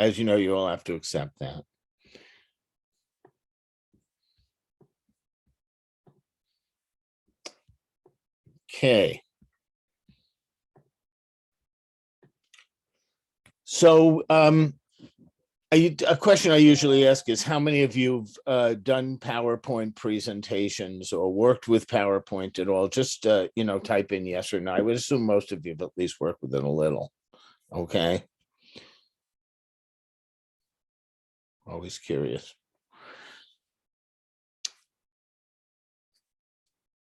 As you know, you all have to accept that. Okay. So a question I usually ask is how many of you have done PowerPoint presentations or worked with PowerPoint at all? Just, type in yes or no. I would assume most of you have at least worked with it a little. Okay. Always curious.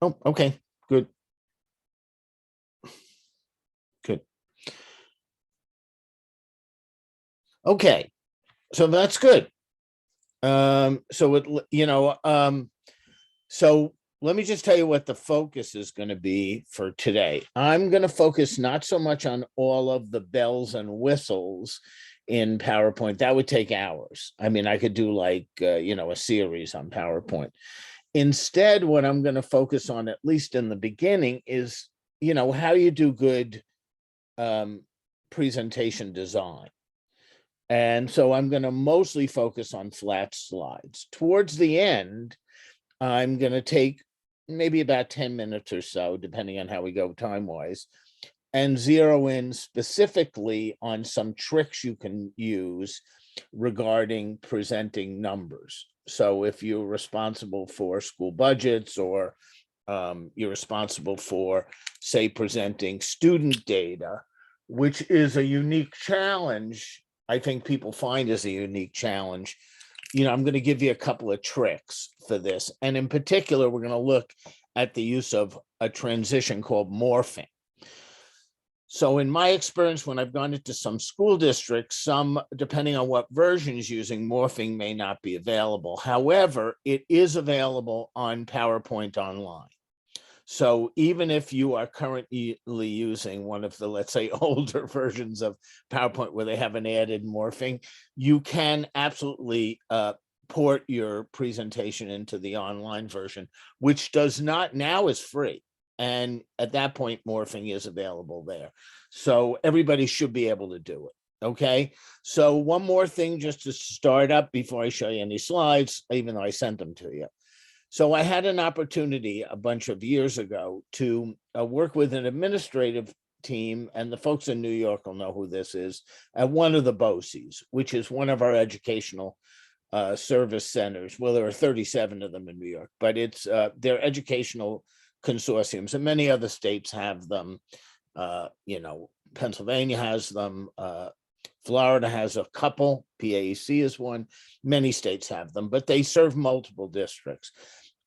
Oh, okay, good. Good. Okay, so that's good. So let me just tell you what the focus is going to be for today. I'm going to focus not so much on all of the bells and whistles in PowerPoint. That would take hours. I mean, I could do like, a series on PowerPoint. Instead, what I'm going to focus on, at least in the beginning, is, how you do good presentation design. And so I'm going to mostly focus on flat slides. Towards the end, I'm going to take maybe about 10 minutes or so, depending on how we go time-wise, and zero in specifically on some tricks you can use regarding presenting numbers. So if you're responsible for school budgets or you're responsible for, say, presenting student data, which is a unique challenge, I think people find is a unique challenge. I'm going to give you a couple of tricks for this. And in particular, we're going to look at the use of a transition called morphing. So in my experience, when I've gone into some school districts, some, depending on what version is using, morphing may not be available. However, it is available on PowerPoint Online. So even if you are currently using one of the, let's say, older versions of PowerPoint where they haven't added morphing, you can absolutely port your presentation into the online version, which does not, now is free. And at that point, morphing is available there. So everybody should be able to do it. Okay. So one more thing just to start up before I show you any slides, even though I sent them to you. So I had an opportunity a bunch of years ago to work with an administrative team, and the folks in New York will know who this is, at one of the BOCES, which is one of our educational service centers. Well, there are 37 of them in New York, but it's they're educational consortiums, and many other states have them. Pennsylvania has them. Florida has a couple, PAEC is one, many states have them, but they serve multiple districts.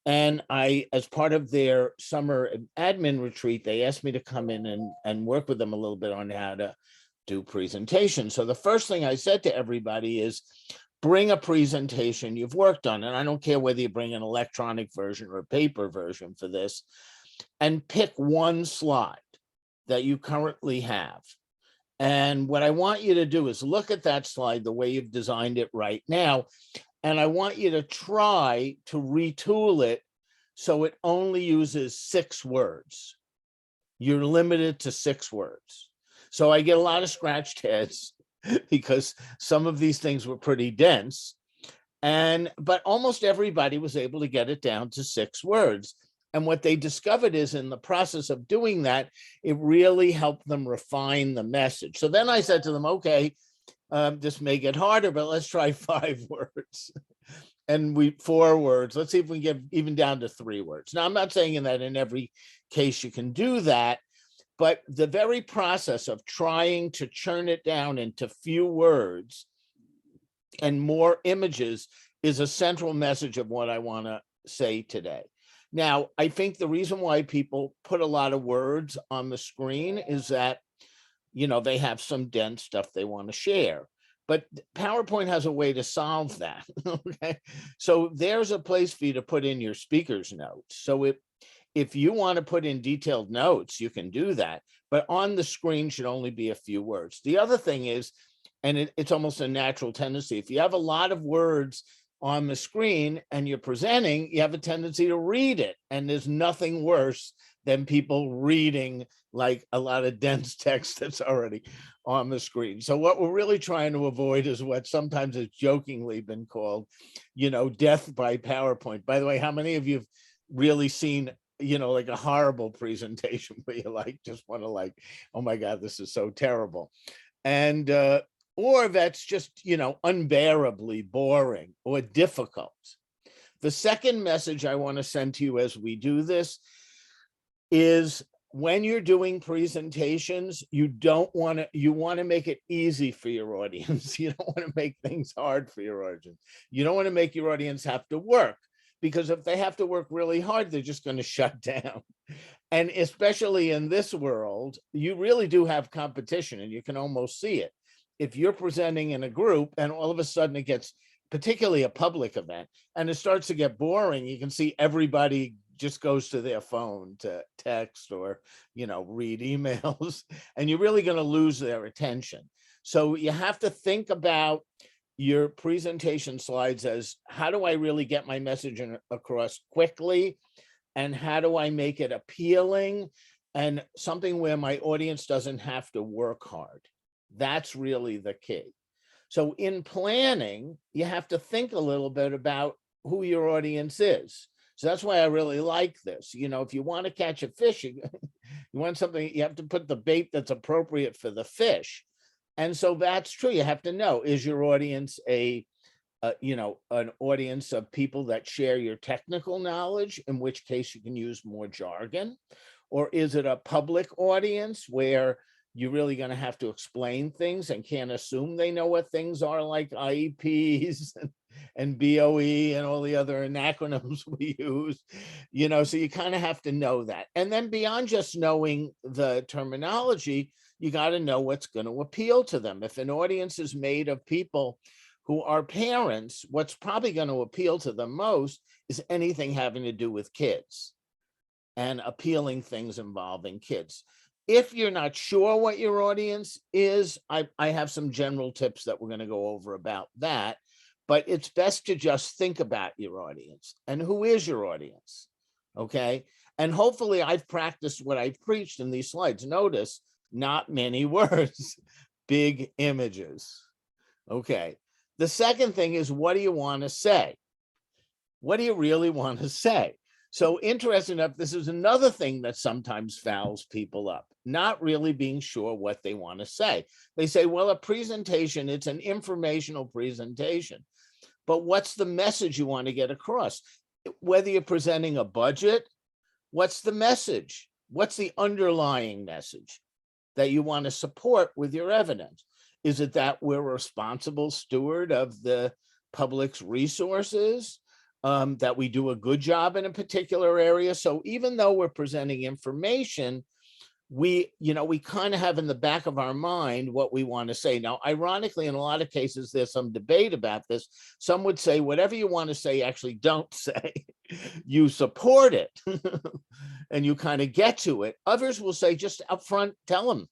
And as part of their summer admin retreat, they asked me to come in and work with them a little bit on how to do presentations. So the first thing I said to everybody is, bring a presentation you've worked on. And I don't care whether you bring an electronic version or a paper version for this, and pick one slide that you currently have. And what I want you to do is look at that slide the way you've designed it right now. And I want you to try to retool it so it only uses 6 words. You're limited to 6 words. So I get a lot of scratched heads because some of these things were pretty dense. But almost everybody was able to get it down to 6 words. And what they discovered is in the process of doing that, it really helped them refine the message. So then I said to them, okay, this may get harder, but let's try 5 words. And 4 words. Let's see if we can get even down to 3 words. Now, I'm not saying that in every case you can do that, but the very process of trying to churn it down into few words and more images is a central message of what I want to say today. Now, I think the reason why people put a lot of words on the screen is that, they have some dense stuff they want to share. But PowerPoint has a way to solve that. Okay? So there's a place for you to put in your speaker's notes. So if you want to put in detailed notes, you can do that. But on the screen should only be a few words. The other thing is, and it's almost a natural tendency, if you have a lot of words on the screen and you're presenting, you have a tendency to read it. And there's nothing worse than people reading like a lot of dense text that's already on the screen. So what we're really trying to avoid is what sometimes has jokingly been called, death by PowerPoint. By the way, how many of you have really seen, like a horrible presentation where you just want to oh my God, this is so terrible. And, or that's just, unbearably boring or difficult. The second message I want to send to you as we do this is when you're doing presentations, you want to make it easy for your audience. You don't want to make things hard for your audience. You don't want to make your audience have to work, because if they have to work really hard, they're just going to shut down. And especially in this world, you really do have competition, and you can almost see it. If you're presenting in a group and all of a sudden it gets, particularly a public event, and it starts to get boring, you can see everybody just goes to their phone to text or, read emails, and you're really going to lose their attention. So you have to think about your presentation slides as, how do I really get my message across quickly? And how do I make it appealing and something where my audience doesn't have to work hard? That's really the key. So in planning, you have to think a little bit about who your audience is. So that's why I really like this. If you want to catch a fish, you want something, you have to put the bait that's appropriate for the fish. And so that's true. You have to know, is your audience an audience of people that share your technical knowledge, in which case you can use more jargon? Or is it a public audience where you're really going to have to explain things and can't assume they know what things are, like IEPs and BOE and all the other acronyms we use, so you kind of have to know that. And then beyond just knowing the terminology, you got to know what's going to appeal to them. If an audience is made of people who are parents, what's probably going to appeal to them most is anything having to do with kids and appealing things involving kids. If you're not sure what your audience is, I have some general tips that we're going to go over about that, but it's best to just think about your audience and who is your audience, okay? And hopefully I've practiced what I preached in these slides. Notice, not many words, big images, okay? The second thing is, what do you want to say? What do you really want to say? So interesting enough, this is another thing that sometimes fouls people up, not really being sure what they want to say. They say, well, a presentation, it's an informational presentation, but what's the message you want to get across? Whether you're presenting a budget, what's the message? What's the underlying message that you want to support with your evidence? Is it that we're a responsible steward of the public's resources? That we do a good job in a particular area? So even though we're presenting information, we kind of have in the back of our mind what we want to say. Now, ironically, in a lot of cases, there's some debate about this. Some would say, whatever you want to say, actually don't say. You support it and you kind of get to it. Others will say, just upfront, tell them,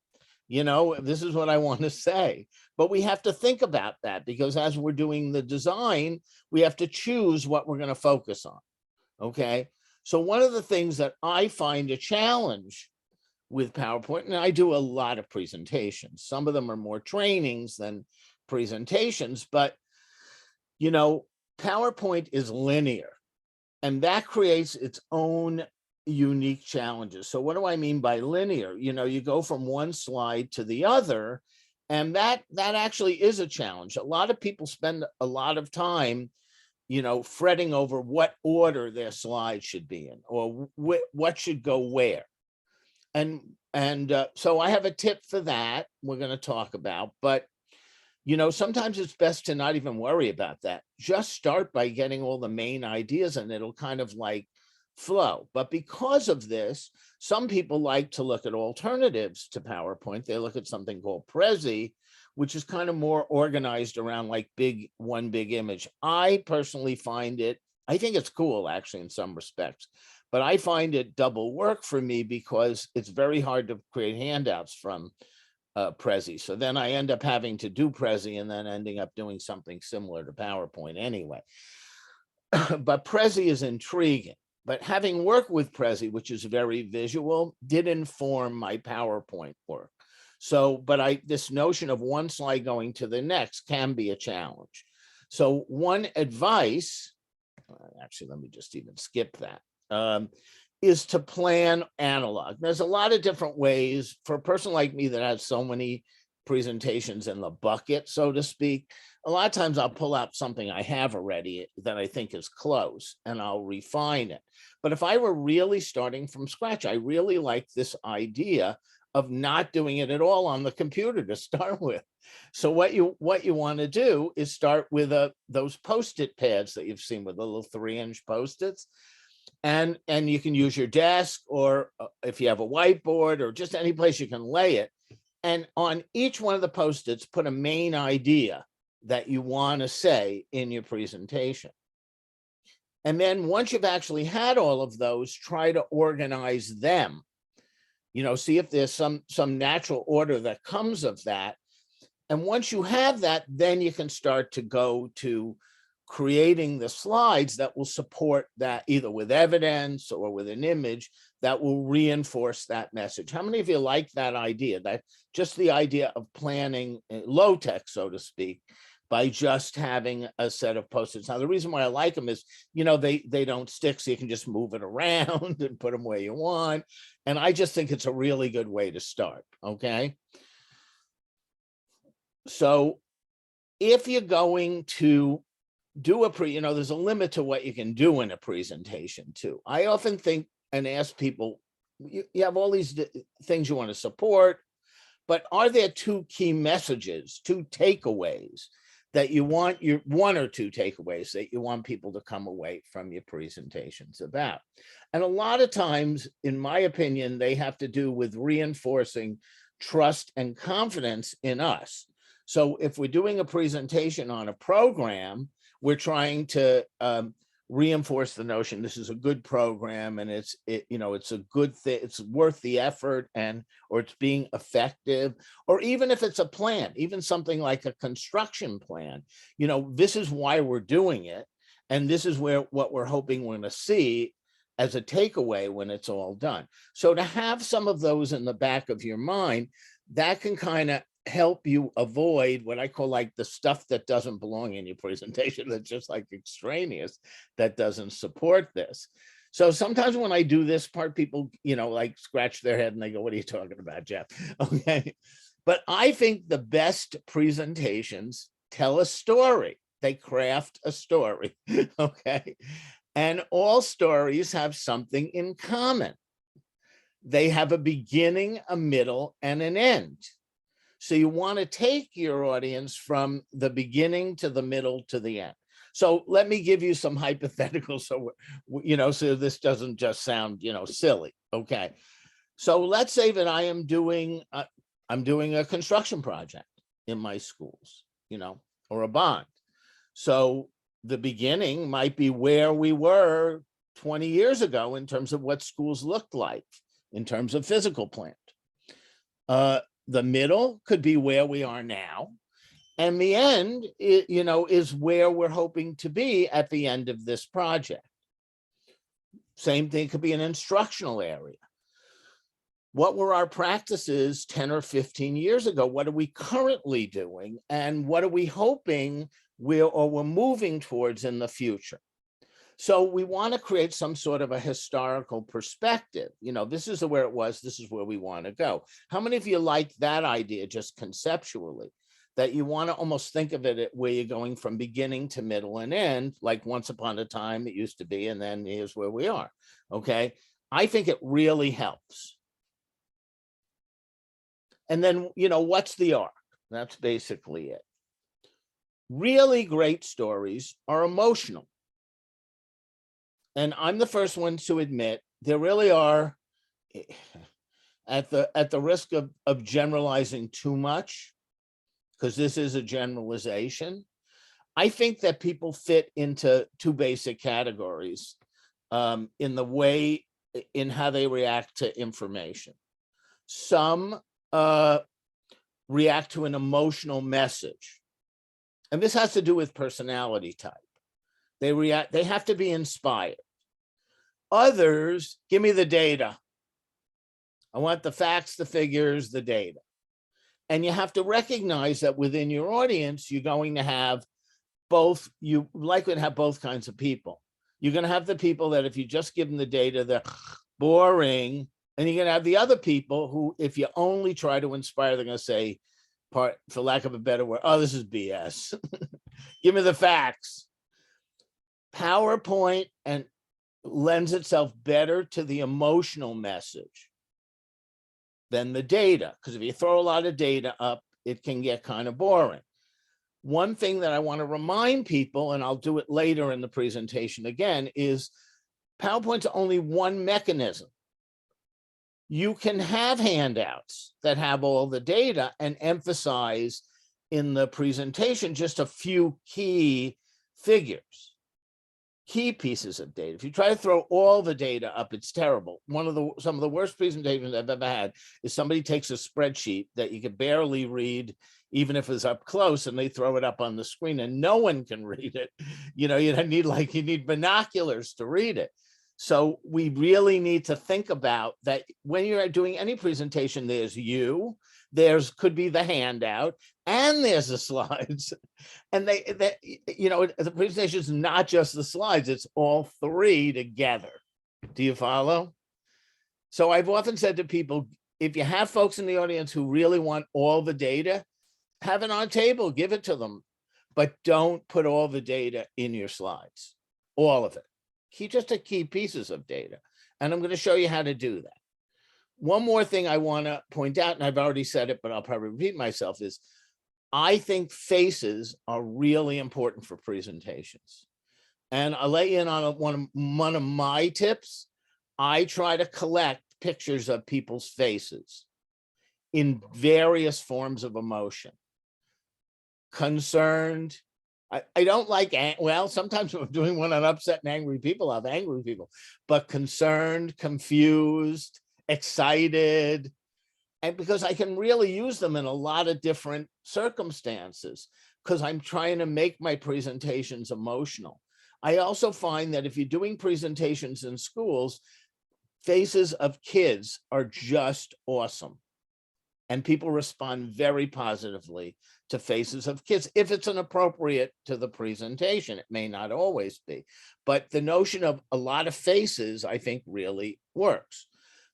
this is what I want to say. But we have to think about that, because as we're doing the design, we have to choose what we're going to focus on. Okay. So one of the things that I find a challenge with PowerPoint, and I do a lot of presentations, some of them are more trainings than presentations, but PowerPoint is linear, and that creates its own unique challenges. So what do I mean by linear? You go from one slide to the other, and that actually is a challenge. A lot of people spend a lot of time, fretting over what order their slides should be in, or what should go where. And so I have a tip for that we're going to talk about, but sometimes it's best to not even worry about that. Just start by getting all the main ideas, and it'll kind of flow. But because of this, some people like to look at alternatives to PowerPoint. They look at something called Prezi, which is kind of more organized around one big image. I personally find it, I think it's cool actually in some respects, but I find it double work for me because it's very hard to create handouts from Prezi. So then I end up having to do Prezi and then ending up doing something similar to PowerPoint anyway. but Prezi is intriguing. But having worked with Prezi, which is very visual, did inform my PowerPoint work. So, but this notion of one slide going to the next can be a challenge. So one advice, actually, let me just even skip that, is to plan analog. There's a lot of different ways for a person like me that has so many presentations in the bucket, so to speak. A lot of times I'll pull out something I have already that I think is close and I'll refine it. But if I were really starting from scratch, I really like this idea of not doing it at all on the computer to start with. So what you want to do is start with those Post-it pads that you've seen with the little 3-inch Post-its. And you can use your desk, or if you have a whiteboard, or just any place you can lay it. And on each one of the Post-its, put a main idea that you want to say in your presentation. And then once you've actually had all of those, try to organize them. See if there's some natural order that comes of that. And once you have that, then you can start to go to creating the slides that will support that, either with evidence or with an image that will reinforce that message. How many of you like that idea? That just the idea of planning low tech, so to speak, by just having a set of Post-its. Now, the reason why I like them is, they don't stick, so you can just move it around and put them where you want. And I just think it's a really good way to start, okay? So if you're going to do there's a limit to what you can do in a presentation too. I often think and ask people, you have all these things you want to support, but are there two key messages, two takeaways that you want, your one or two takeaways that you want people to come away from your presentations about? And a lot of times, in my opinion, they have to do with reinforcing trust and confidence in us. So if we're doing a presentation on a program, we're trying to reinforce the notion this is a good program, and it's a good thing, it's worth the effort, or it's being effective. Or even if it's a plan, even something like a construction plan, this is why we're doing it, and this is what we're hoping we're going to see as a takeaway when it's all done. So to have some of those in the back of your mind, that can kind of help you avoid what I call like the stuff that doesn't belong in your presentation, that's just like extraneous, that doesn't support this. So sometimes when I do this part, people, like scratch their head and they go, what are you talking about, Jeff? Okay. But I think the best presentations tell a story. They craft a story. Okay. And all stories have something in common. They have a beginning, a middle, and an end. So you want to take your audience from the beginning to the middle to the end. So let me give you some hypotheticals, so this doesn't just sound, silly. Okay. So let's say that I'm doing a construction project in my schools, or a bond. So the beginning might be where we were 20 years ago in terms of what schools looked like, in terms of physical plant. The middle could be where we are now. And the end, is where we're hoping to be at the end of this project. Same thing could be an instructional area. What were our practices 10 or 15 years ago? What are we currently doing? And what are we hoping we're moving towards in the future? So we want to create some sort of a historical perspective. This is where it was, this is where we want to go. How many of you like that idea just conceptually, that you want to almost think of it where you're going from beginning to middle and end, like once upon a time it used to be, and then here's where we are. Okay. I think it really helps. And then, what's the arc? That's basically it. Really great stories are emotional. And I'm the first one to admit there really are, at the risk of generalizing too much, because this is a generalization, I think that people fit into two basic categories in how they react to information. Some react to an emotional message. And this has to do with personality type. They react, they have to be inspired. Others, give me the data. I want the facts, the figures, the data. And you have to recognize that within your audience, you're going to have both, you likely to have both kinds of people. You're going to have the people that if you just give them the data, they're boring. And you're going to have the other people who, if you only try to inspire, they're going to say, for lack of a better word, oh, this is BS. Give me the facts. PowerPoint and lends itself better to the emotional message than the data, because if you throw a lot of data up, it can get kind of boring. One thing that I want to remind people, and I'll do it later in the presentation again, is PowerPoint's only one mechanism. You can have handouts that have all the data and emphasize in the presentation just a few key figures, key pieces of data. If you try to throw all the data up, it's terrible. Some of the worst presentations I've ever had is somebody takes a spreadsheet that you could barely read, even if it's up close, and they throw it up on the screen and no one can read it. You know, you need binoculars to read it. So we really need to think about that when you're doing any presentation, there's could be the handout, and there's the slides. And the presentation is not just the slides, it's all three together. Do you follow? So I've often said to people, if you have folks in the audience who really want all the data, have it on a table, give it to them, but don't put all the data in your slides, all of it. Keep just the key pieces of data. And I'm going to show you how to do that. One more thing I want to point out, and I've already said it, but I'll probably repeat myself, is I think faces are really important for presentations. And I'll let you in on one of my tips. I try to collect pictures of people's faces in various forms of emotion. Concerned. I don't like, well, sometimes when I'm doing one on upset and angry people, I have angry people, but concerned, confused, excited, and because I can really use them in a lot of different circumstances, because I'm trying to make my presentations emotional. I also find that if you're doing presentations in schools, faces of kids are just awesome. And people respond very positively to faces of kids, if it's inappropriate to the presentation. It may not always be, but the notion of a lot of faces, I think, really works.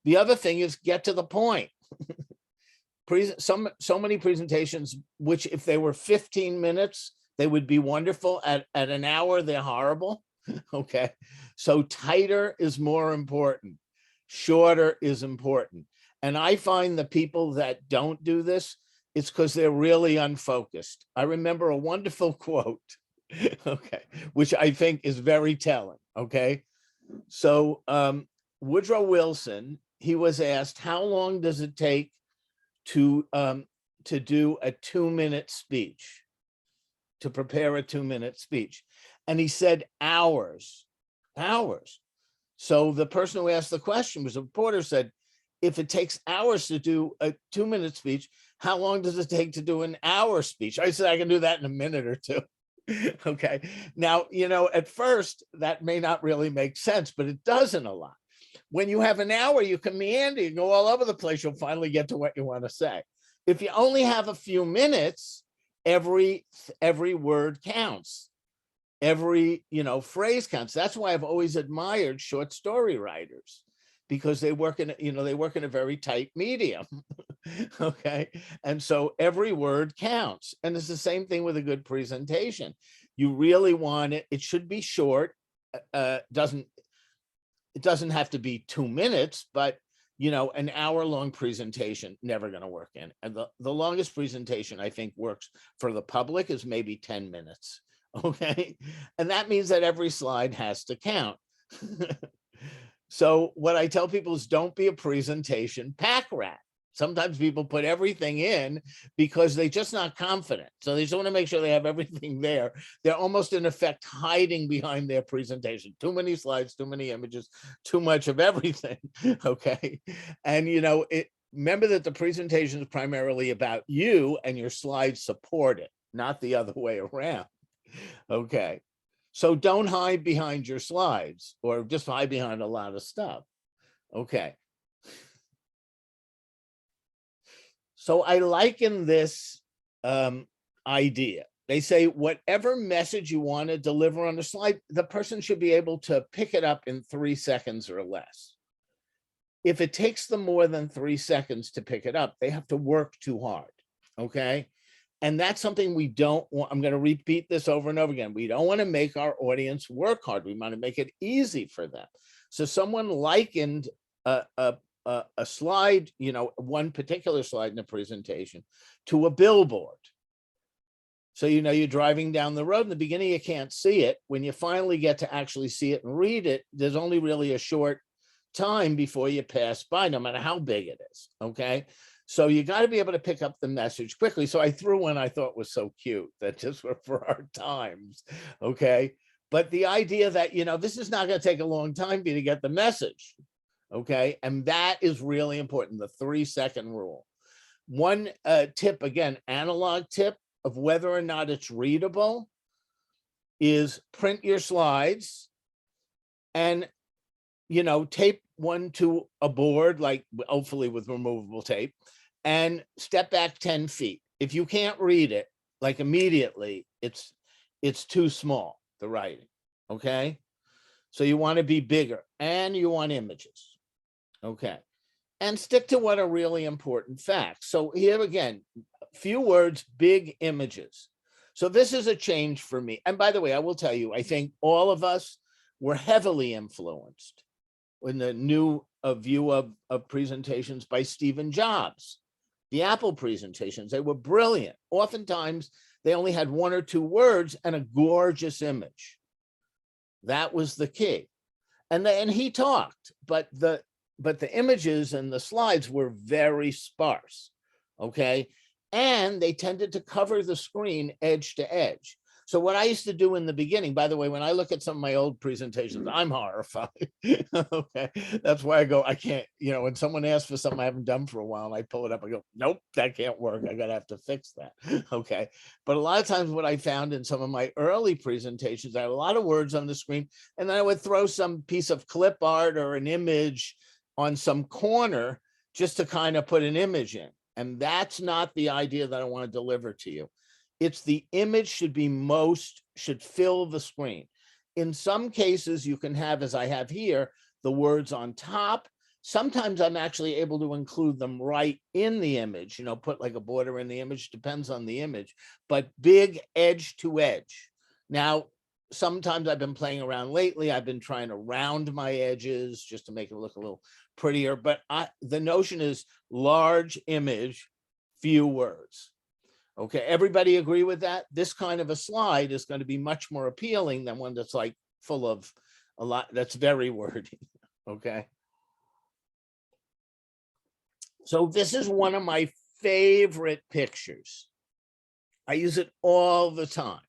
The other thing is get to the point. So many presentations, which if they were 15 minutes, they would be wonderful. At an hour, they're horrible. Okay, so tighter is more important. Shorter is important. And I find the people that don't do this, it's because they're really unfocused. I remember a wonderful quote, okay, which I think is very telling, okay? So Woodrow Wilson, he was asked, how long does it take to do a 2-minute speech, to prepare a 2-minute speech? And he said, hours. So the person who asked the question was a reporter, said, if it takes hours to do a 2-minute speech, how long does it take to do an hour speech? I said, I can do that in a minute or two. Okay. Now, at first that may not really make sense, but it doesn't a lot. When you have an hour, you can meander, you go all over the place. You'll finally get to what you want to say. If you only have a few minutes, every word counts. Every, phrase counts. That's why I've always admired short story writers, because they work in a very tight medium. Okay. And so every word counts. And it's the same thing with a good presentation. You really want it. It should be short. It doesn't have to be 2 minutes, but an hour-long presentation, never going to work in. And the longest presentation I think works for the public is maybe 10 minutes. Okay. And that means that every slide has to count. So what I tell people is don't be a presentation pack rat. Sometimes people put everything in because they're just not confident. So they just want to make sure they have everything there. They're almost in effect hiding behind their presentation. Too many slides, too many images, too much of everything. Okay. And remember that the presentation is primarily about you and your slides support it, not the other way around. Okay. So don't hide behind your slides, or just hide behind a lot of stuff. Okay. So I liken this idea. They say whatever message you want to deliver on the slide, the person should be able to pick it up in 3 seconds or less. If it takes them more than 3 seconds to pick it up, they have to work too hard. Okay. And that's something we don't want. I'm going to repeat this over and over again. We don't want to make our audience work hard. We want to make it easy for them. So someone likened a slide, one particular slide in the presentation, to a billboard. So, you're driving down the road. In the beginning, you can't see it. When you finally get to actually see it and read it, there's only really a short time before you pass by, no matter how big it is. Okay. So you got to be able to pick up the message quickly. So I threw one I thought was so cute that just for our times. Okay. But the idea that, this is not going to take a long time for you to get the message. Okay. And that is really important. The 3-second rule. One tip, again, analog tip of whether or not it's readable is print your slides and, tape one to a board, like hopefully with removable tape, and step back 10 feet. If you can't read it, like immediately, it's too small, the writing. Okay. So you want to be bigger and you want images. Okay. And stick to what are really important facts. So here again, few words, big images. So this is a change for me. And by the way, I will tell you, I think all of us were heavily influenced in the new view of presentations by Stephen Jobs. The Apple presentations, they were brilliant. Oftentimes, they only had 1 or 2 words and a gorgeous image. That was the key. And he talked, but the images and the slides were very sparse. Okay. And they tended to cover the screen edge to edge. So what I used to do in the beginning, by the way, when I look at some of my old presentations, I'm horrified. Okay. That's why I go, I can't, when someone asks for something I haven't done for a while and I pull it up, I go, nope, that can't work. I gotta have to fix that. Okay. But a lot of times what I found in some of my early presentations, I had a lot of words on the screen, and then I would throw some piece of clip art or an image on some corner just to kind of put an image in. And that's not the idea that I want to deliver to you. It's the image should fill the screen. In some cases, you can have, as I have here, the words on top. Sometimes I'm actually able to include them right in the image, put like a border in the image, depends on the image, but big edge to edge. Now, sometimes I've been playing around lately. I've been trying to round my edges just to make it look a little prettier, but the notion is large image, few words. Okay, everybody agree with that? This kind of a slide is going to be much more appealing than one that's like full of a lot, that's very wordy. Okay. So this is one of my favorite pictures. I use it all the time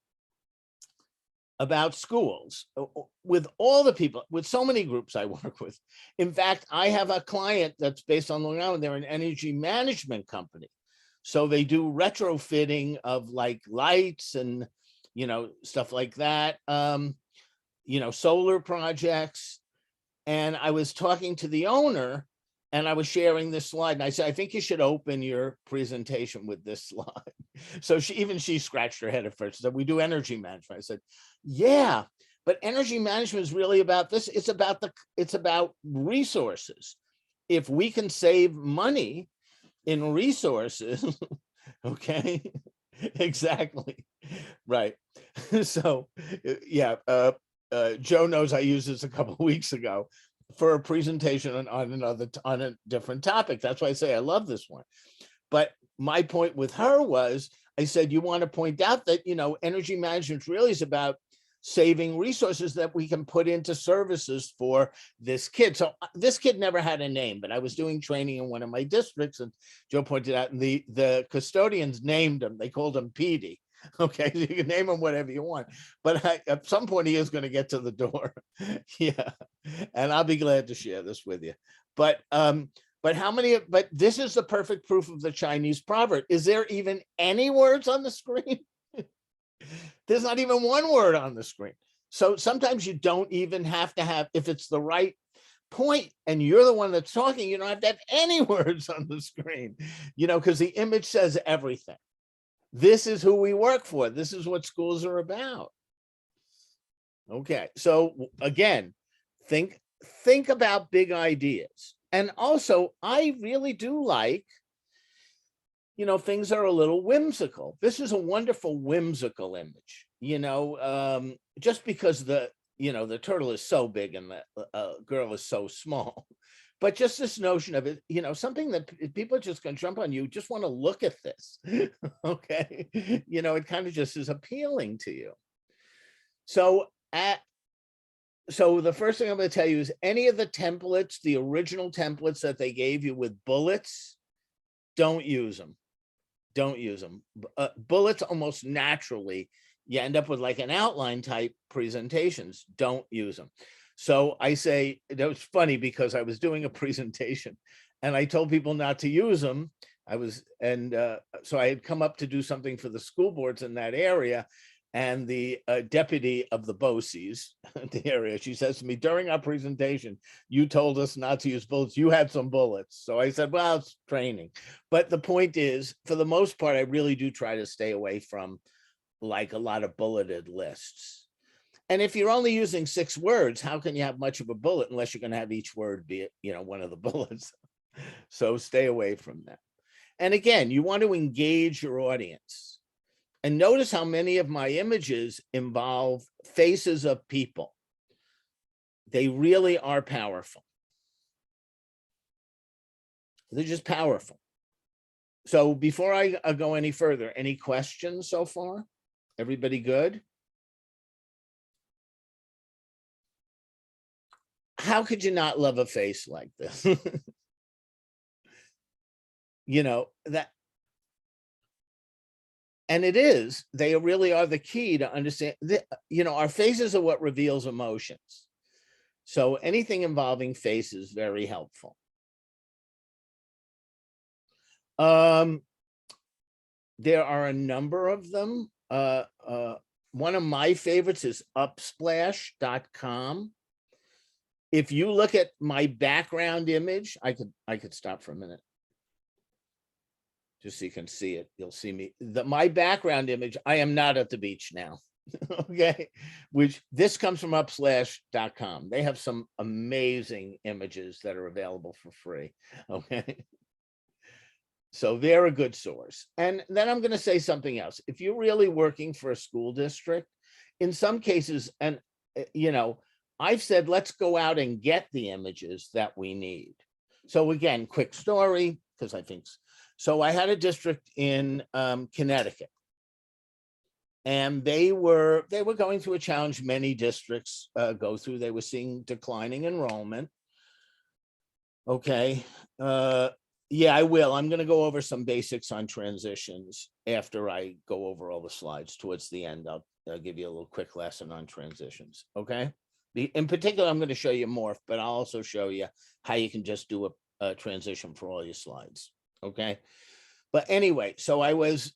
about schools with all the people, with so many groups I work with. In fact, I have a client that's based on Long Island. They're an energy management company. So they do retrofitting of like lights and, stuff like that, solar projects. And I was talking to the owner and I was sharing this slide, and I said, I think you should open your presentation with this slide. So she scratched her head at first. She said, we do energy management. I said, yeah, but energy management is really about this. It's about resources. If we can save money in resources, okay, exactly, right. So yeah, Joe knows I used this a couple of weeks ago for a presentation on a different topic. That's why I say I love this one. But my point with her was, I said, you want to point out that, energy management really is about saving resources that we can put into services for this kid. So this kid never had a name, but I was doing training in one of my districts, and Joe pointed out, and the custodians named him. They called him Petey. Okay, so you can name him whatever you want, but at some point he is going to get to the door. Yeah, and I'll be glad to share this with you. But this is the perfect proof of the Chinese proverb. Is there even any words on the screen? There's not even one word on the screen. So sometimes you don't even have to have, if it's the right point and you're the one that's talking, you don't have to have any words on the screen, because the image says everything. This is who we work for. This is what schools are about. Okay, so again, think about big ideas. And also, I really do like, things are a little whimsical. This is a wonderful whimsical image, just because the turtle is so big and the girl is so small. But just this notion of it, something that people are just going to jump on. You just want to look at this. Okay. It kind of just is appealing to you. So the first thing I'm going to tell you is any of the templates, the original templates that they gave you with bullets, don't use them. Don't use them. Bullets almost naturally, you end up with like an outline type presentations. Don't use them. So I say, that was funny because I was doing a presentation and I told people not to use them. So I had come up to do something for the school boards in that area. And the deputy of the BOCES, the area, she says to me, during our presentation, you told us not to use bullets. You had some bullets. So I said, well, it's training. But the point is, for the most part, I really do try to stay away from like a lot of bulleted lists. And if you're only using 6 words, how can you have much of a bullet unless you're going to have each word be, one of the bullets? So stay away from that. And again, you want to engage your audience. And notice how many of my images involve faces of people. They really are powerful. They're just powerful. So before I go any further, any questions so far? Everybody good? How could you not love a face like this? That. And it is, they really are the key to understand, our faces are what reveals emotions. So anything involving face is very helpful. There are a number of them. One of my favorites is upsplash.com. If you look at my background image, I could stop for a minute. Just so you can see it, you'll see me. My background image, I am not at the beach now. Okay, which this comes from upslash.com. They have some amazing images that are available for free. Okay, so they're a good source. And then I'm going to say something else. If you're really working for a school district, in some cases, and I've said, let's go out and get the images that we need. So again, quick story, because I think so. I had a district in Connecticut, and they were going through a challenge many districts go through. They were seeing declining enrollment. Okay. Yeah, I will. I'm going to go over some basics on transitions after I go over all the slides towards the end. I'll give you a little quick lesson on transitions. Okay. In particular, I'm going to show you Morph, but I'll also show you how you can just do a transition for all your slides. Okay. But anyway, so I was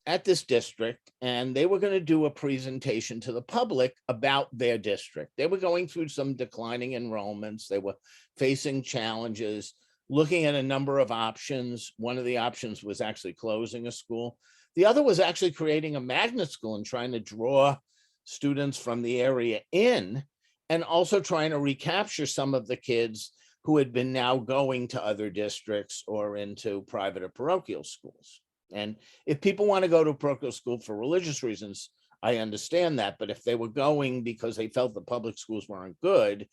at this district, and they were going to do a presentation to the public about their district. They were going through some declining enrollments. They were facing challenges, looking at a number of options. One of the options was actually closing a school. The other was actually creating a magnet school and trying to draw students from the area in, and also trying to recapture some of the kids who had been now going to other districts or into private or parochial schools. And if people want to go to a parochial school for religious reasons, I understand that. But if they were going because they felt the public schools weren't good,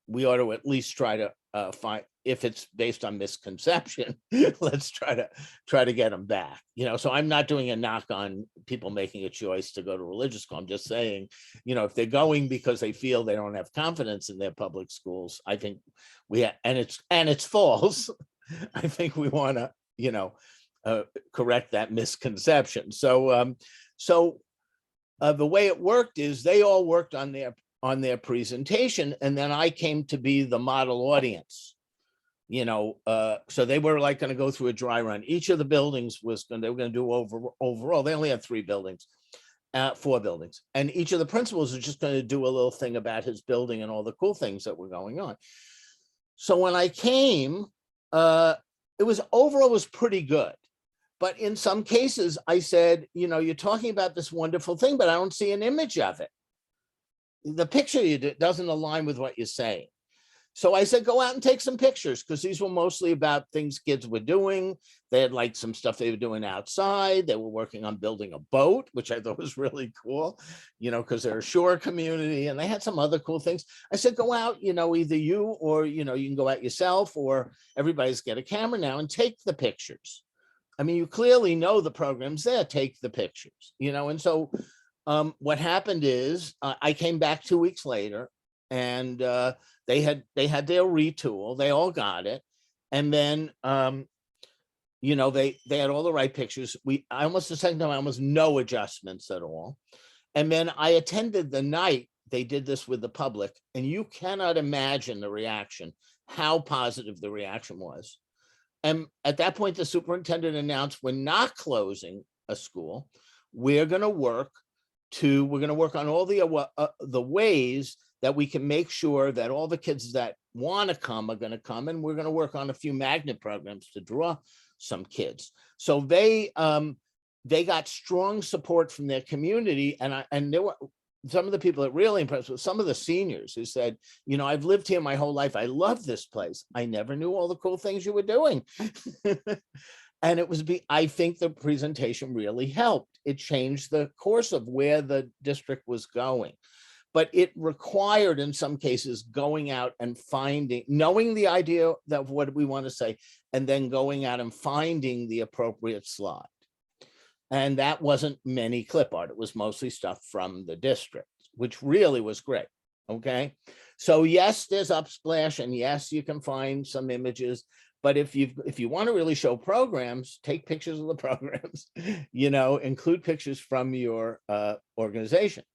we ought to at least try to find, if it's based on misconception, let's try to get them back. So I'm not doing a knock on people making a choice to go to religious school. I'm just saying, if they're going because they feel they don't have confidence in their public schools, I think and it's false. I think we want to, correct that misconception. So, the way it worked is they all worked on their presentation, and then I came to be the model audience. So they were like going to go through a dry run. Each of the buildings they were going to do overall. They only had 3 buildings, 4 buildings. And each of the principals is just going to do a little thing about his building and all the cool things that were going on. So when I came, it was overall was pretty good. But in some cases, I said, you're talking about this wonderful thing, but I don't see an image of it. The picture you do doesn't align with what you're saying. So I said, go out and take some pictures, because these were mostly about things kids were doing. They had like some stuff they were doing outside. They were working on building a boat, which I thought was really cool, because they're a shore community, and they had some other cool things. I said, go out, either you or, you can go out yourself, or everybody's get a camera now and take the pictures. I mean, you clearly know the program's there, take the pictures, and so what happened is I came back 2 weeks later, and they had their retool. They all got it, and then they had all the right pictures. I almost the second time I almost no adjustments at all, and then I attended the night they did this with the public, and you cannot imagine the reaction, how positive the reaction was. And at that point, the superintendent announced, we're not closing a school. We're going to work on all the ways that we can make sure that all the kids that want to come are going to come, and we're going to work on a few magnet programs to draw some kids. So they got strong support from their community, and there were some of the people that really impressed with some of the seniors who said, I've lived here my whole life. I love this place. I never knew all the cool things you were doing. And I think the presentation really helped. It changed the course of where the district was going. But it required, in some cases, going out and knowing the idea of what we want to say, and then going out and finding the appropriate slide. And that wasn't many clip art. It was mostly stuff from the district, which really was great. Okay. So yes, there's Upsplash, and yes, you can find some images. But if you want to really show programs, take pictures of the programs, include pictures from your organization.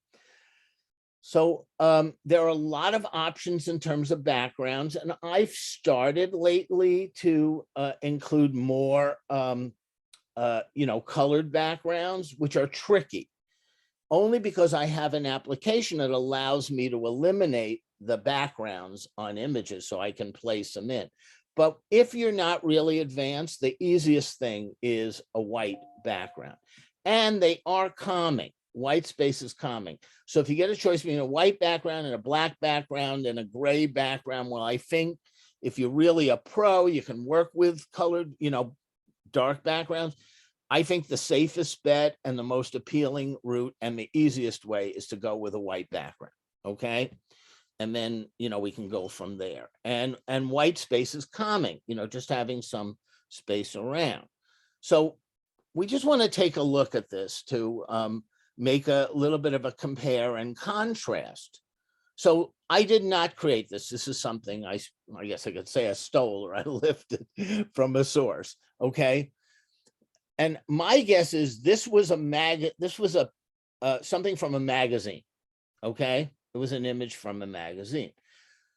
So there are a lot of options in terms of backgrounds, and I've started lately to include more, colored backgrounds, which are tricky, only because I have an application that allows me to eliminate the backgrounds on images so I can place them in. But if you're not really advanced, the easiest thing is a white background, and they are calming. White space is calming. So if you get a choice between a white background and a black background and a gray background, well, I think if you're really a pro, you can work with colored, dark backgrounds. I think the safest bet and the most appealing route and the easiest way is to go with a white background. Okay. And then, we can go from there. And white space is calming, just having some space around. So we just want to take a look at this to make a little bit of a compare and contrast. So I did not create this. This is something I guess I could say I stole or I lifted from a source. Okay. And my guess is this was something from a magazine. Okay. It was an image from a magazine.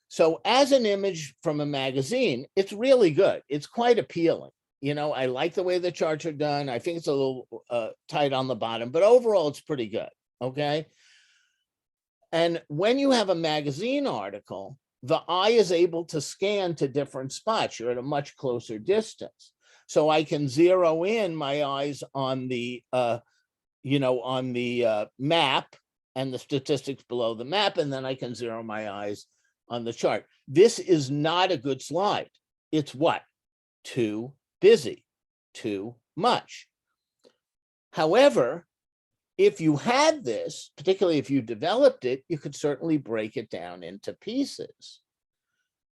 So as an image from a magazine, it's really good. It's quite appealing. I like the way the charts are done. I think it's a little tight on the bottom, but overall it's pretty good. Okay. And when you have a magazine article, the eye is able to scan to different spots. You're at a much closer distance. So I can zero in my eyes on the, map and the statistics below the map, and then I can zero my eyes on the chart. This is not a good slide. It's what? Too busy, too much. However, if you had this, particularly if you developed it, you could certainly break it down into pieces.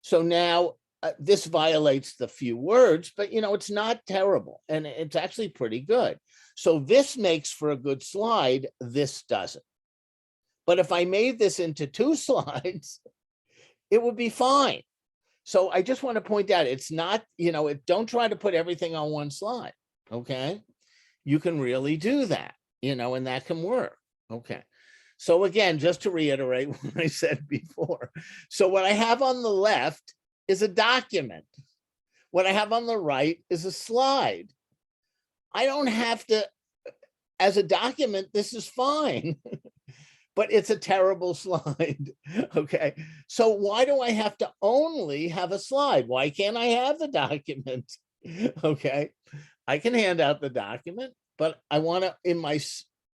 So now this violates the few words, but it's not terrible, and it's actually pretty good. So this makes for a good slide. This doesn't. But if I made this into 2 slides, it would be fine. So I just want to point out, it's not, don't try to put everything on one slide. Okay. You can really do that, and that can work. Okay. So again, just to reiterate what I said before. So what I have on the left is a document. What I have on the right is a slide. I don't have to as a document, this is fine, but it's a terrible slide. Okay. So why do I have to only have a slide? Why can't I have the document? Okay. I can hand out the document, but I want to, in my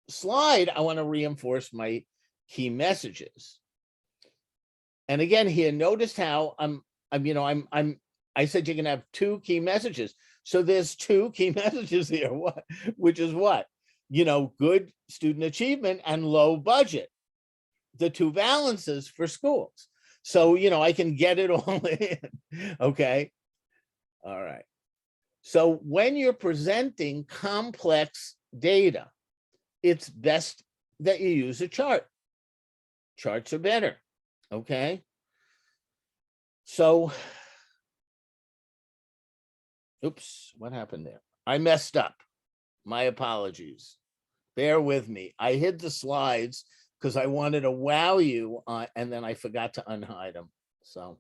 slide, I want to reinforce my key messages. And again, here, notice how I said you can have 2 key messages. So there's 2 key messages here, which is what? Good student achievement and low budget, the 2 balances for schools. So, I can get it all in. Okay. All right. So when you're presenting complex data, it's best that you use a chart. Charts are better. Okay. So, oops, what happened there? I messed up. My apologies. Bear with me. I hid the slides because I wanted to wow you, and then I forgot to unhide them. So,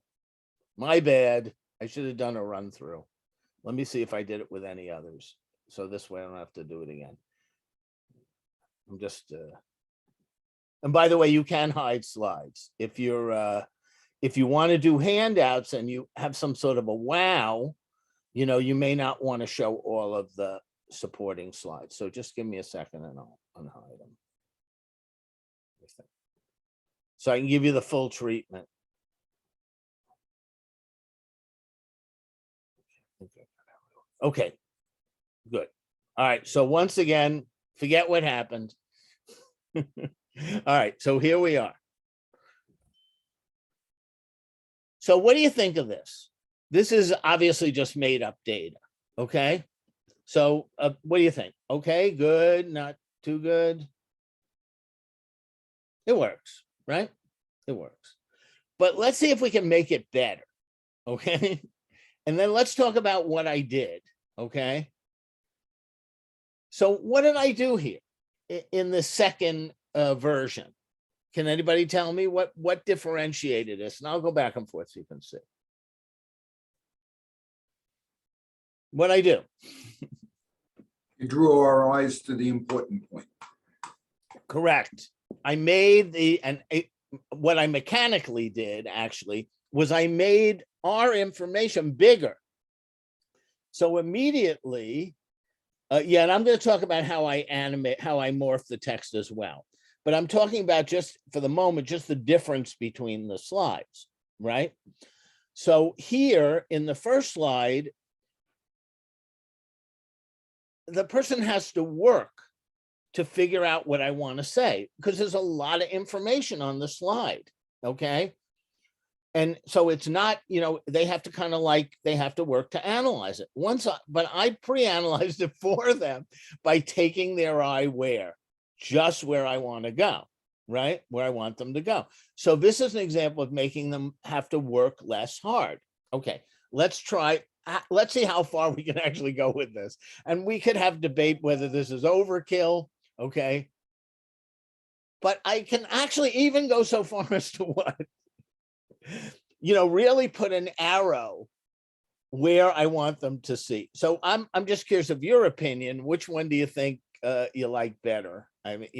my bad. I should have done a run through. Let me see if I did it with any others. So this way I don't have to do it again. I'm just, and by the way, you can hide slides. If you want to do handouts and you have some sort of a wow, you may not want to show all of the supporting slides. So just give me a second and I'll unhide them. So I can give you the full treatment. Okay, good. All right, so once again, forget what happened. All right, so here we are. So what do you think of this? This is obviously just made up data, okay? So what do you think? Okay, good, not too good? It works, right? It works. But let's see if we can make it better, okay? And then let's talk about what I did, okay? So what did I do here in the second version? Can anybody tell me what differentiated this? And I'll go back and forth so you can see. What I do? You drew our eyes to the important point. Correct. I made what I mechanically did actually was I made our information bigger. So immediately, and I'm going to talk about how I morph the text as well. But I'm talking about just for the moment, just the difference between the slides, right? So here in the first slide, the person has to work to figure out what I want to say because there's a lot of information on the slide, okay? And so it's not, they have to they have to work to analyze it. But I pre-analyzed it for them by taking their eye where? Just where I want to go, right? Where I want them to go. So this is an example of making them have to work less hard. Okay, let's see how far we can actually go with this. And we could have debate whether this is overkill, okay? But I can actually even go so far as to what? Really put an arrow where I want them to see. So I'm just curious of your opinion. Which one do you think you like better? I mean,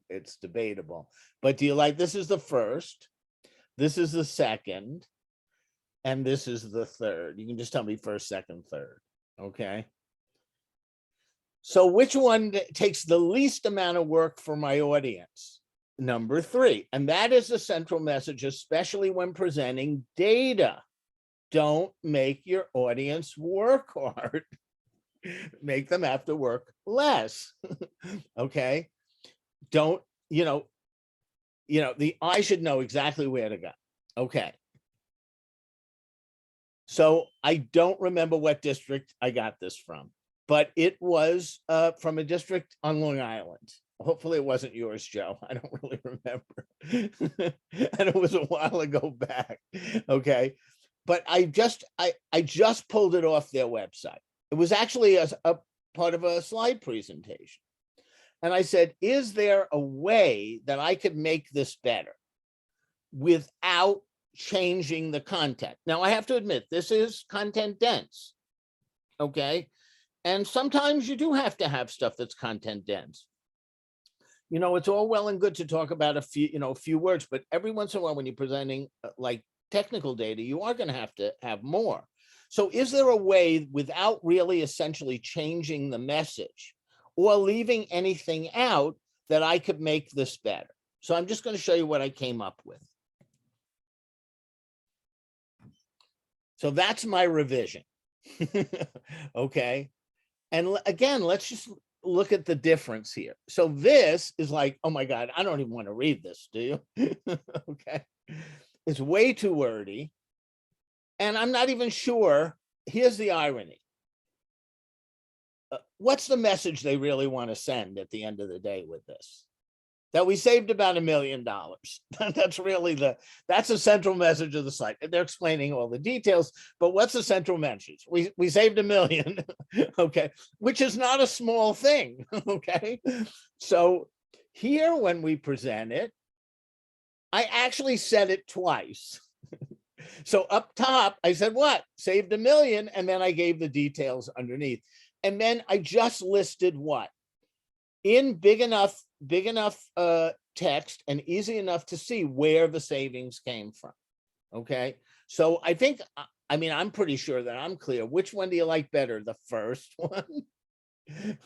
it's debatable, but do you like, this is the first, this is the second, and this is the third? You can just tell me first, second, third. Okay. So which one takes the least amount of work for my audience? Number 3. And that is the central message, especially when presenting data. Don't make your audience work hard. Make them have to work less. Okay. Don't, I should know exactly where to go. Okay. So I don't remember what district I got this from, but it was from a district on Long Island. Hopefully it wasn't yours, Joe. I don't really remember. And it was a while ago back. Okay. But I just pulled it off their website. It was actually a part of a slide presentation. And I said, is there a way that I could make this better without changing the content? Now, I have to admit, this is content dense, okay? And sometimes you do have to have stuff that's content dense. It's all well and good to talk about a few words, but every once in a while when you're presenting like technical data, you are going to have more. So is there a way without really essentially changing the message or leaving anything out that I could make this better? So I'm just going to show you what I came up with. So that's my revision. Okay. And again, let's just look at the difference here. So this is like, oh my God, I don't even want to read this, do you? Okay. It's way too wordy. And I'm not even sure. Here's the irony. What's the message they really want to send at the end of the day with this? That we saved about $1 million. That's really that's the central message of the site. They're explaining all the details, but what's the central message? We saved $1 million, okay, which is not a small thing, okay? So here, when we present it, I actually said it twice. So up top, I said, what? Saved $1 million, and then I gave the details underneath. And then I just listed what? In big enough text and easy enough to see where the savings came from. Okay. So I think, I'm pretty sure that I'm clear. Which one do you like better? The first one?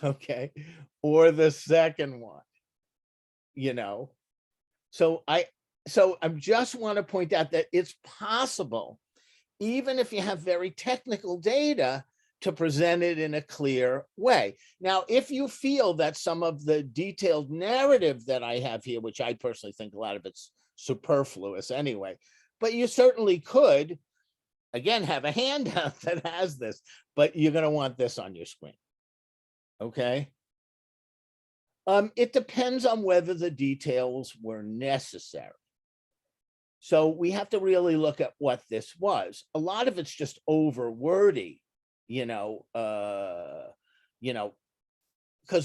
Okay. Or the second one? So I just want to point out that it's possible, even if you have very technical data, to present it in a clear way. Now, if you feel that some of the detailed narrative that I have here, which I personally think a lot of it's superfluous anyway, but you certainly could, again, have a handout that has this, but you're going to want this on your screen. Okay. It depends on whether the details were necessary. So we have to really look at what this was. A lot of it's just over wordy. Because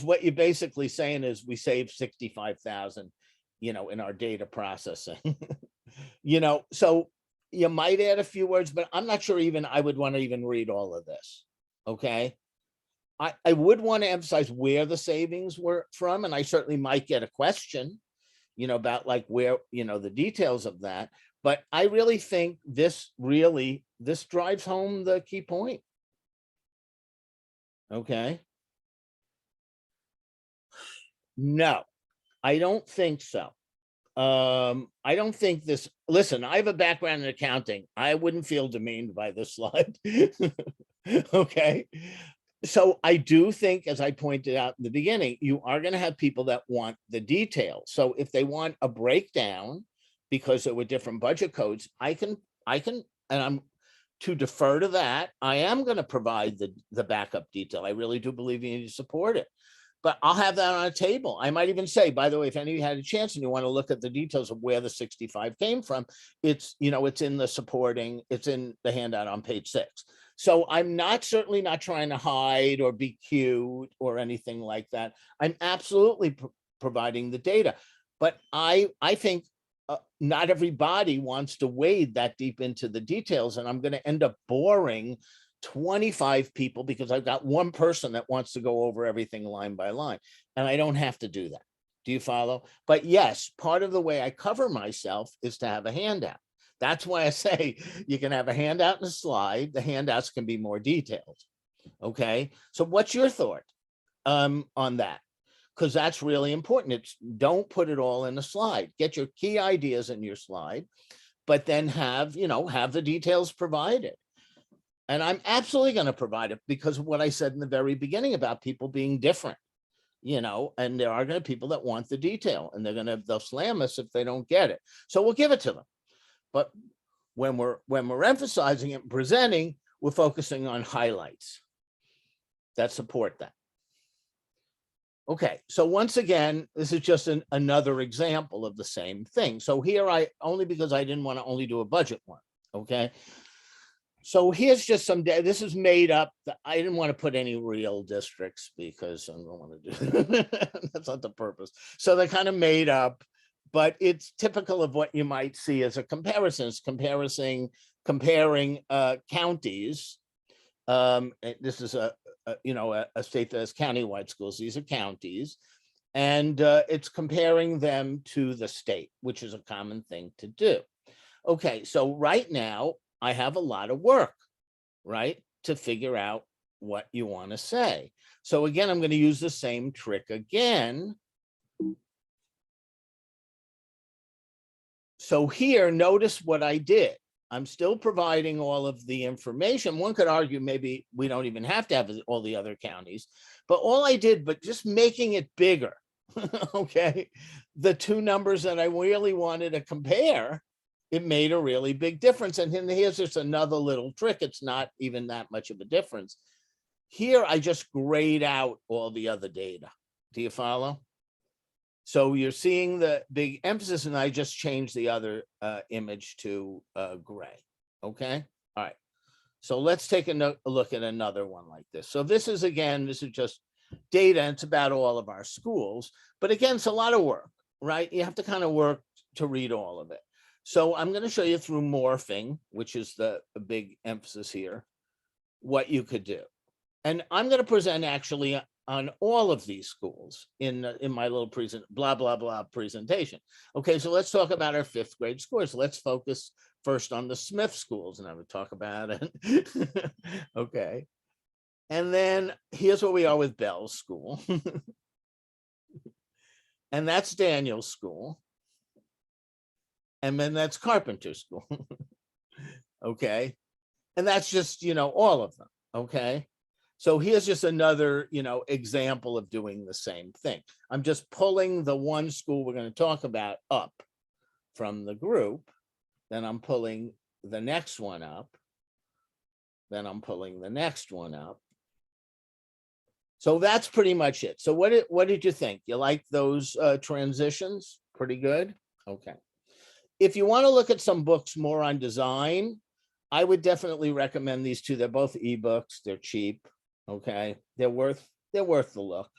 what you're basically saying is we saved 65,000, in our data processing, so you might add a few words, but I'm not sure even I would want to even read all of this. Okay. I would want to emphasize where the savings were from. And I certainly might get a question, about like where, the details of that. But I really think this drives home the key point. Okay. No, I don't think so. I don't think this, listen, I have a background in accounting. I wouldn't feel demeaned by this slide. Okay. So I do think, as I pointed out in the beginning, you are going to have people that want the details. So if they want a breakdown because there were different budget codes, I can, and I'm to defer to that. I am going to provide the backup detail. I really do believe you need to support it, but I'll have that on a table. I might even say, by the way, if any of you had a chance and you want to look at the details of where the 65 came from, it's, it's in the supporting, it's in the handout on page 6. So I'm certainly not trying to hide or be cute or anything like that. I'm absolutely providing the data, but I think not everybody wants to wade that deep into the details, and I'm going to end up boring 25 people because I've got one person that wants to go over everything line by line, and I don't have to do that. Do you follow? But yes, part of the way I cover myself is to have a handout. That's why I say you can have a handout and a slide. The handouts can be more detailed. Okay. So what's your thought on that? Because that's really important. It's don't put it all in a slide. Get your key ideas in your slide, but then have the details provided. And I'm absolutely going to provide it because of what I said in the very beginning about people being different, and there are going to be people that want the detail and they'll slam us if they don't get it. So we'll give it to them. But when we're emphasizing it and presenting, we're focusing on highlights that support that. Okay, so once again, this is just another example of the same thing. So here only because I didn't want to only do a budget one, okay? So here's just some data. This is made up. I didn't want to put any real districts because I don't want to do that. That's not the purpose. So they're kind of made up, but it's typical of what you might see as a comparison. It's comparing counties. This is a state that has countywide schools. These are counties. And it's comparing them to the state, which is a common thing to do. Okay, so right now I have a lot of work, right, to figure out what you want to say. So again, I'm going to use the same trick again. So here, notice what I did. I'm still providing all of the information. One could argue maybe we don't even have to have all the other counties, but all I did, but just making it bigger, okay? The two numbers that I really wanted to compare, it made a really big difference. And then here's just another little trick. It's not even that much of a difference. Here, I just grayed out all the other data. Do you follow? So you're seeing the big emphasis, and I just changed the other image to gray. Okay. All right. So let's take a look at another one like this. So this is, again, this is just data. And it's about all of our schools. But again, it's a lot of work, right? You have to kind of work to read all of it. So I'm going to show you through morphing, which is the big emphasis here, what you could do. And I'm going to present actually on all of these schools in my little blah, blah, blah presentation. Okay, so let's talk about our 5th grade scores. Let's focus first on the Smith schools, and I would talk about it. Okay. And then here's where we are with Bell's school. And that's Daniel's school. And then that's Carpenter school. Okay. And that's just, all of them. Okay. So here's just another, example of doing the same thing. I'm just pulling the one school we're going to talk about up from the group. Then I'm pulling the next one up. Then I'm pulling the next one up. So that's pretty much it. So what did you think? You like those transitions? Pretty good? Okay. If you want to look at some books more on design, I would definitely recommend these two. They're both ebooks. They're cheap. Okay, they're worth the look.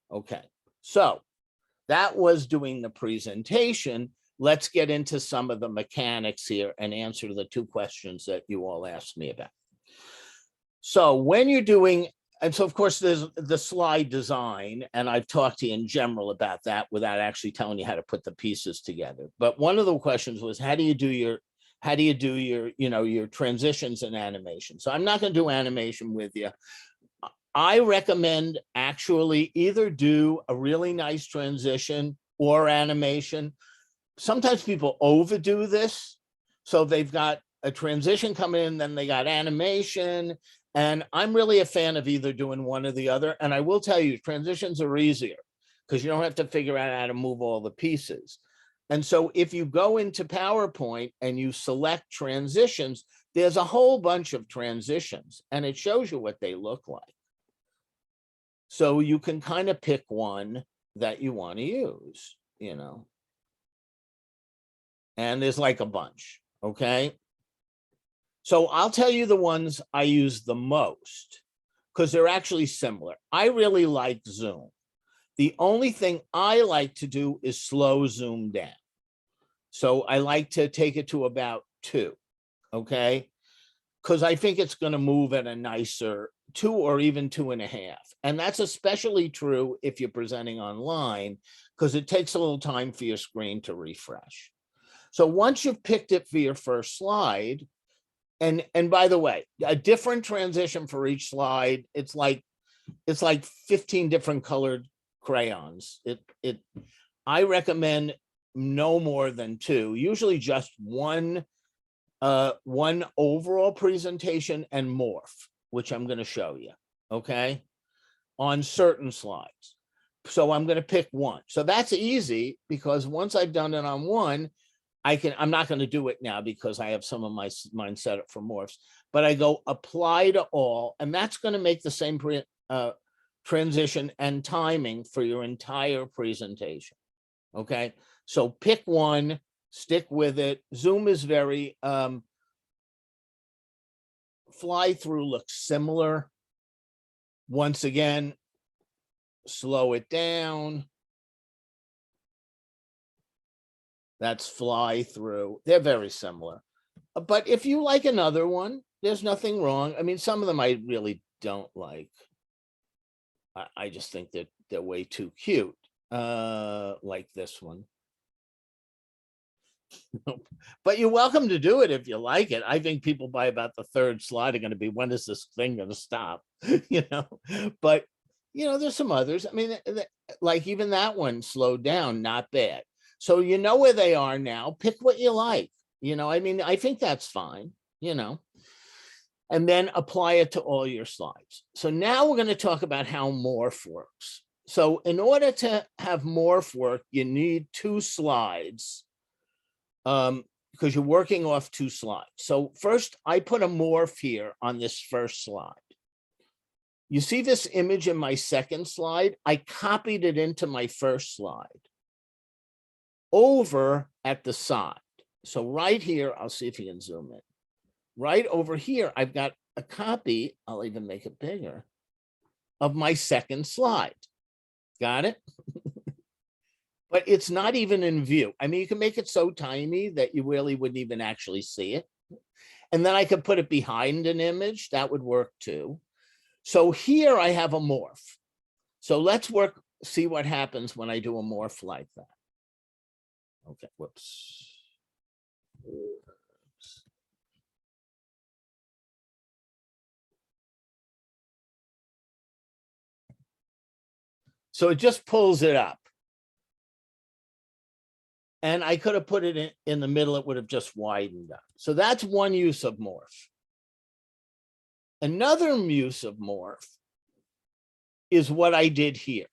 Okay, so that was doing the presentation. Let's get into some of the mechanics here and answer the 2 questions that you all asked me about. So when you're doing, and so of course there's the slide design, and I've talked to you in general about that without actually telling you how to put the pieces together. But one of the questions was, how do you do your your transitions and animation? So I'm not going to do animation with you. I recommend actually either do a really nice transition or animation. Sometimes people overdo this. So they've got a transition coming in, then they got animation. And I'm really a fan of either doing one or the other. And I will tell you, transitions are easier because you don't have to figure out how to move all the pieces. And so if you go into PowerPoint and you select transitions, there's a whole bunch of transitions and it shows you what they look like. So you can kind of pick one that you want to use, and there's like a bunch. Okay. So I'll tell you the ones I use the most because they're actually similar. I really like zoom. The only thing I like to do is slow zoom down. So I like to take it to about 2, okay? Because I think it's going to move at a nicer 2 or even 2.5. And that's especially true if you're presenting online because it takes a little time for your screen to refresh. So once you've picked it for your first slide, and by the way, a different transition for each slide, it's like 15 different colored crayons. I recommend no more than 2, usually just one overall presentation and morph, which I'm going to show you, okay, on certain slides. So I'm going to pick one. So that's easy because once I've done it on one, I'm not going to do it now because I have some of mine set up for morphs, but I go apply to all, and that's going to make the same transition and timing for your entire presentation. Okay. So pick one, stick with it. Zoom is very, fly through looks similar. Once again, slow it down. That's fly through. They're very similar. But if you like another one, there's nothing wrong. I mean, some of them I really don't like. I just think that they're way too cute. like this one. But you're welcome to do it if you like it. I think people by about the third slide are going to be, when is this thing going to stop? But there's some others. I mean, like even that one slowed down, not bad. So you know where they are now. Pick what you like. I mean, I think that's fine, and then apply it to all your slides. So now we're going to talk about how Morph works. So in order to have Morph work, you need 2 slides, because you're working off 2 slides. So first, I put a Morph here on this first slide. You see this image in my second slide? I copied it into my first slide over at the side. So right here, I'll see if you can zoom in. Right over here, I've got a copy, I'll even make it bigger, of my second slide. Got it? But it's not even in view. I mean, you can make it so tiny that you really wouldn't even actually see it. And then I could put it behind an image. That would work too. So here I have a Morph. So let's see what happens when I do a Morph like that. Okay, whoops. So it just pulls it up. And I could have put it in the middle, it would have just widened up. So that's one use of Morph. Another use of Morph is what I did here.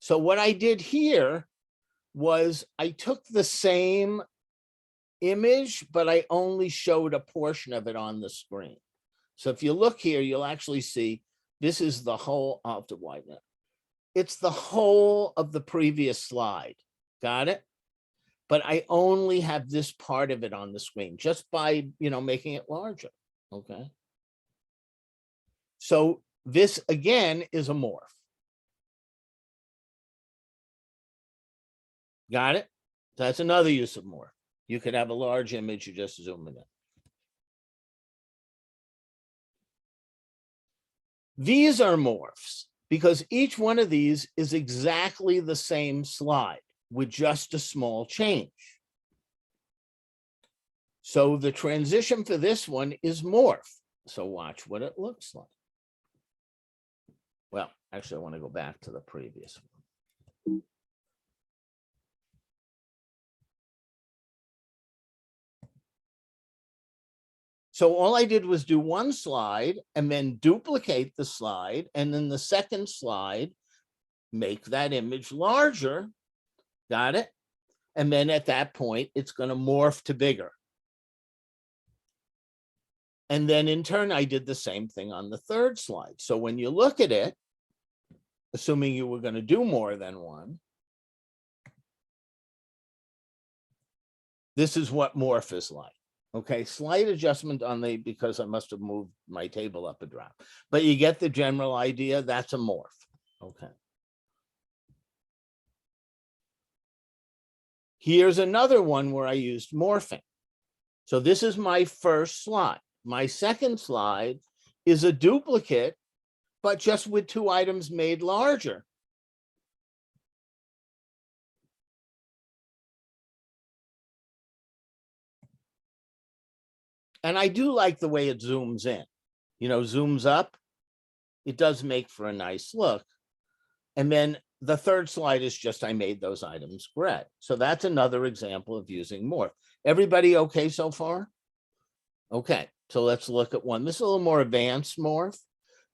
So what I did here was I took the same image, but I only showed a portion of it on the screen. So if you look here, you'll actually see this is the whole, I'll have to widen it. It's the whole of the previous slide. Got it? But I only have this part of it on the screen just by, making it larger. Okay. So this again is a Morph. Got it? That's another use of Morph. You could have a large image, you just zoom it in. These are Morphs because each one of these is exactly the same slide with just a small change. So the transition for this one is Morph. So watch what it looks like. Well, actually, I want to go back to the previous one. So all I did was do one slide and then duplicate the slide. And then the second slide, make that image larger. Got it? And then at that point, it's going to morph to bigger. And then in turn, I did the same thing on the third slide. So when you look at it, assuming you were going to do more than one, this is what Morph is like. Okay, slight adjustment on because I must have moved my table up a drop. But you get the general idea, that's a Morph. Okay. Here's another one where I used morphing. So this is my first slide. My second slide is a duplicate, but just with 2 items made larger. And I do like the way it zooms in, zooms up. It does make for a nice look. And then the third slide is just, I made those items gray. So that's another example of using Morph. Everybody okay so far? Okay, so let's look at one. This is a little more advanced Morph.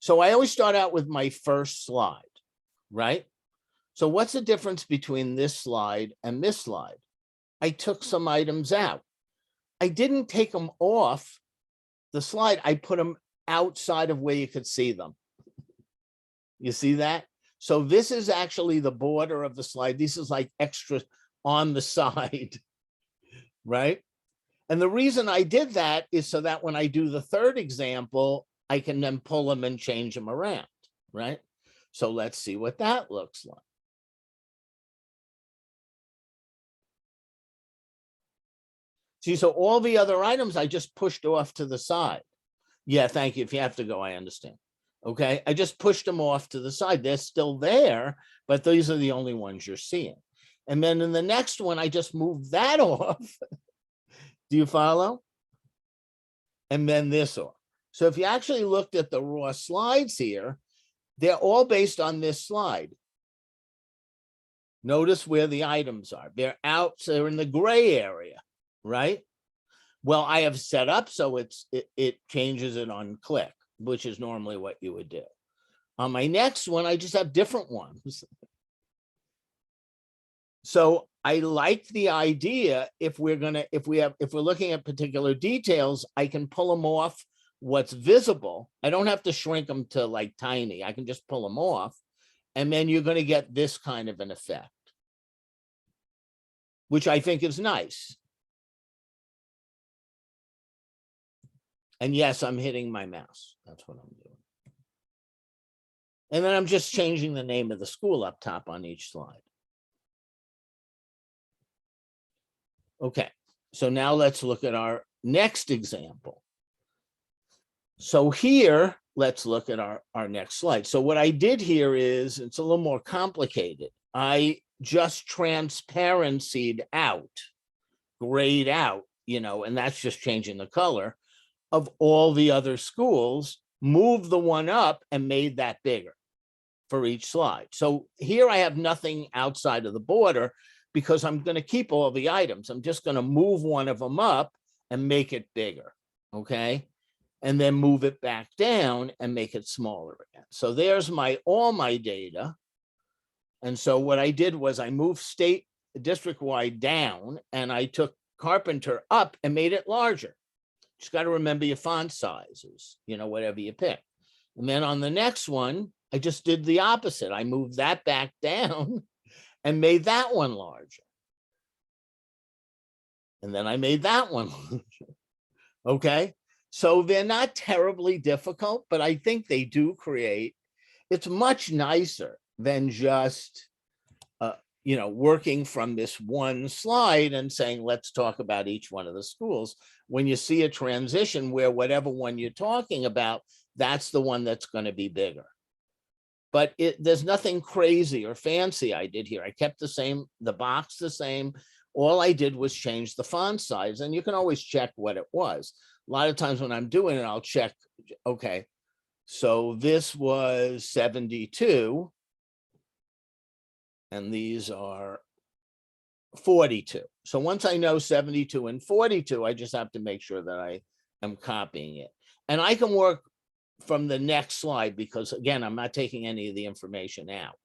So I always start out with my first slide, right? So what's the difference between this slide and this slide? I took some items out. I didn't take them off the slide. I put them outside of where you could see them. You see that? So this is actually the border of the slide. This is like extra on the side, right? And the reason I did that is so that when I do the third example, I can then pull them and change them around, right? So let's see what that looks like. See, so all the other items I just pushed off to the side. Yeah, thank you. If you have to go, I understand. Okay, I just pushed them off to the side. They're still there, but these are the only ones you're seeing. And then in the next one, I just moved that off. Do you follow? And then this off. So if you actually looked at the raw slides here, they're all based on this slide. Notice where the items are. They're out, so they're in the gray area, right? Well, I have set up so it changes it on click, which is normally what you would do. On my next one, I just have different ones. So I like the idea if we're looking at particular details, I can pull them off what's visible. I don't have to shrink them to like tiny. I can just pull them off. And then you're going to get this kind of an effect, which I think is nice. And yes, I'm hitting my mouse. That's what I'm doing. And then I'm just changing the name of the school up top on each slide. Okay, so now let's look at our next example. So here, let's look at our next slide. So what I did here is, it's a little more complicated. I just transparencied out, grayed out, and that's just changing the color of all the other schools, moved the one up and made that bigger for each slide. So here I have nothing outside of the border because I'm going to keep all the items. I'm just going to move one of them up and make it bigger, okay? And then move it back down and make it smaller again. So there's all my data. And so what I did was I moved state district-wide down and I took Carpenter up and made it larger. Just got to remember your font sizes, whatever you pick. And then on the next one, I just did the opposite. I moved that back down and made that one larger. And then I made that one larger. Okay. So they're not terribly difficult, but I think they do create, it's much nicer than just, working from this one slide and saying, let's talk about each one of the schools. When you see a transition where whatever one you're talking about, that's the one that's going to be bigger. But there's nothing crazy or fancy I did here. I kept the box the same. All I did was change the font size, and you can always check what it was. A lot of times when I'm doing it, I'll check, okay, so this was 72, and these are 42. So once I know 72 and 42, I just have to make sure that I am copying it. And I can work from the next slide because, again, I'm not taking any of the information out,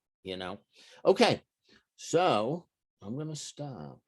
Okay, so I'm going to stop.